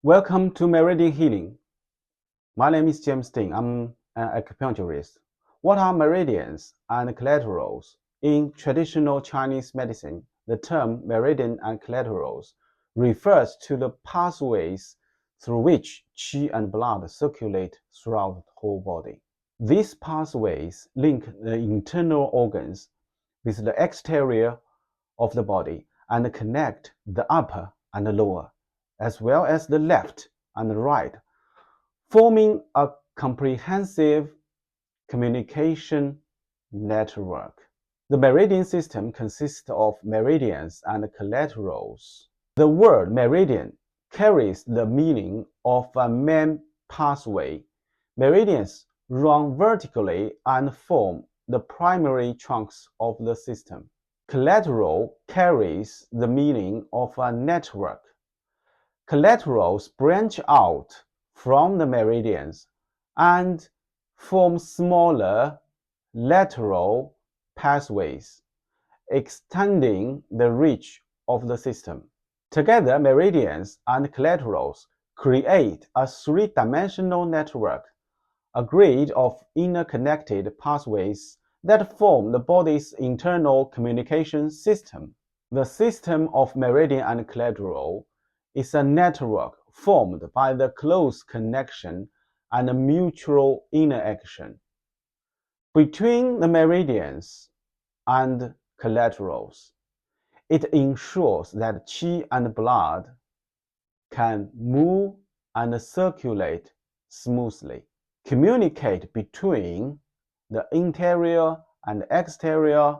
Welcome to Meridian Healing. My name is James Dean. I'm an acupuncturist. What are meridians and collaterals? In traditional Chinese medicine, the term meridian and collaterals refers to the pathways through which qi and blood circulate throughout the whole body. These pathways link the internal organs with the exterior of the body and connect the upper and the lower, as well as the left and the right, forming a comprehensive communication network. The meridian system consists of meridians and collaterals. The word meridian carries the meaning of a main pathway. Meridians run vertically and form the primary trunks of the system. Collateral carries the meaning of a network. Collaterals branch out from the meridians and form smaller lateral pathways, extending the reach of the system. Together, meridians and collaterals create a three-dimensional network, a grid of interconnected pathways that form the body's internal communication system. The system of meridian and collateral is a network formed by the close connection and mutual interaction between the meridians and collaterals. It ensures that qi and blood can move and circulate smoothly, communicate between the interior and exterior,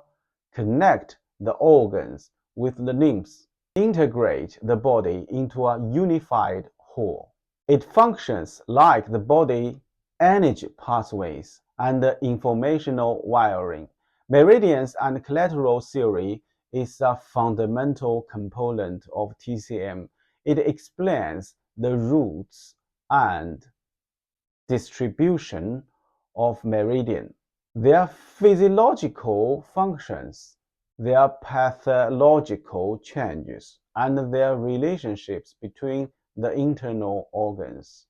connect the organs with the limbs, integrate the body into a unified whole. It functions like the body energy pathways and informational wiring. Meridians and collateral theory is a fundamental component of TCM. It explains the roots and distribution of meridian, their physiological functions, their pathological changes, and their relationships between the internal organs.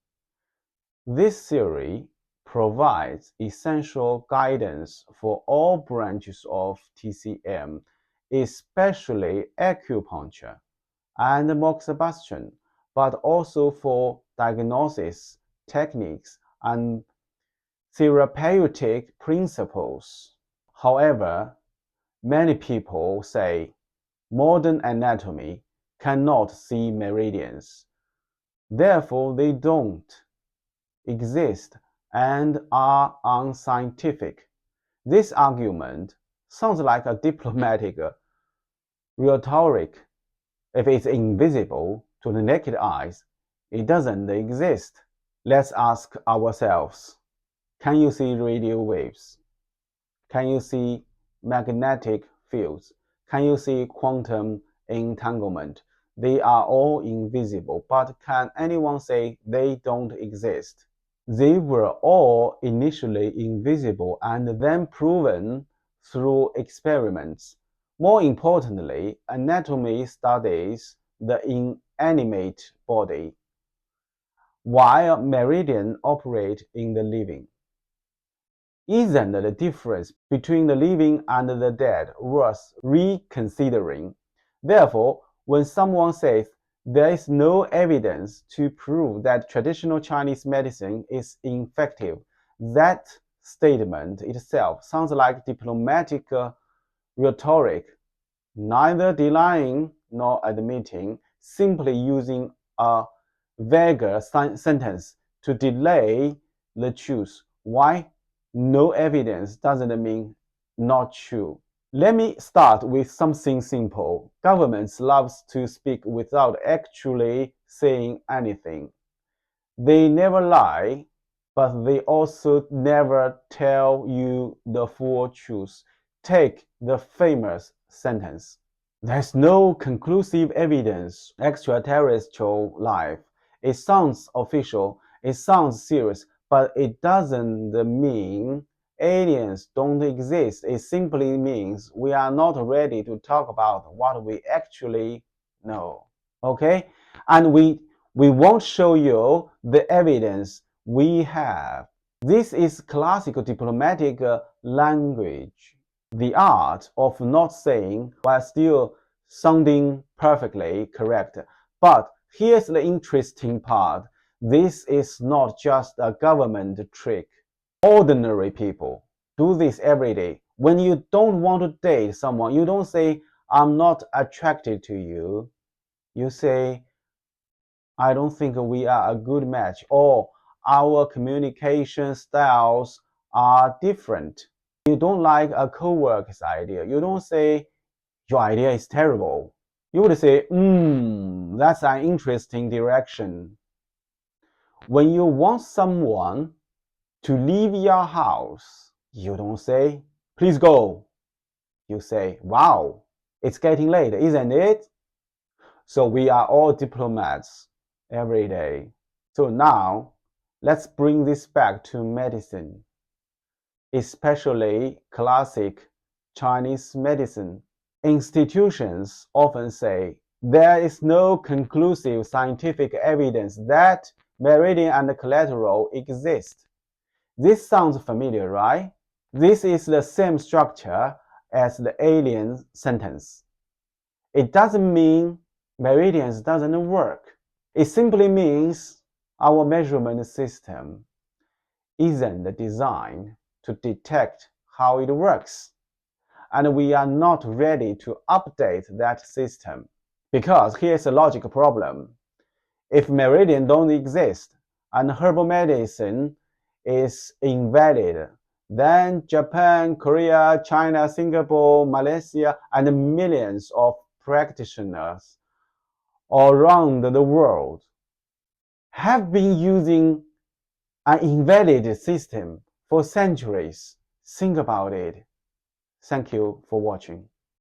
This theory provides essential guidance for all branches of TCM, especially acupuncture and moxibustion, but also for diagnosis techniques and therapeutic principles. However, many people say modern anatomy cannot see meridians, therefore they don't exist and are unscientific. This argument sounds like a diplomatic rhetoric. If it's invisible to the naked eyes, it doesn't exist. Let's ask ourselves, can you see radio waves? Can you see magnetic fields? Can you see quantum entanglement? They are all invisible, but can anyone say they don't exist? They were all initially invisible and then proven through experiments. More importantly, anatomy studies the inanimate body, while meridians operate in the living. Isn't the difference between the living and the dead worth reconsidering? Therefore, when someone says there is no evidence to prove that traditional Chinese medicine is effective, that statement itself sounds like diplomatic rhetoric, neither denying nor admitting, simply using a vague sentence to delay the truth. Why? No evidence doesn't mean not true. Let me start with something simple. Governments love to speak without actually saying anything. They never lie, but they also never tell you the full truth. Take the famous sentence. There's no conclusive evidence extraterrestrial life. It sounds official, it sounds serious, but it doesn't mean aliens don't exist. It simply means we are not ready to talk about what we actually know. Okay? And We won't show you the evidence we have. This is classical diplomatic language, the art of not saying while still sounding perfectly correct. But here's the interesting part. This is not just a government trick. Ordinary people do this every day. When you don't want to date someone, you don't say, I'm not attracted to you. You say, I don't think we are a good match, or our communication styles are different. You don't like a coworker's idea. You don't say, your idea is terrible. You would say, that's an interesting direction. When you want someone to leave your house, you don't say, please go. You say, wow, it's getting late, isn't it? So we are all diplomats every day. So now, let's bring this back to medicine, especially classic Chinese medicine. Institutions often say there is no conclusive scientific evidence that meridian and collateral exist. This sounds familiar, right? This is the same structure as the alien sentence. It doesn't mean meridians doesn't work. It simply means our measurement system isn't designed to detect how it works, and we are not ready to update that system. Because here's a logical problem. If meridians don't exist and herbal medicine is invalid, then Japan, Korea, China, Singapore, Malaysia, and millions of practitioners all around the world have been using an invalid system for centuries. Think about it. Thank you for watching.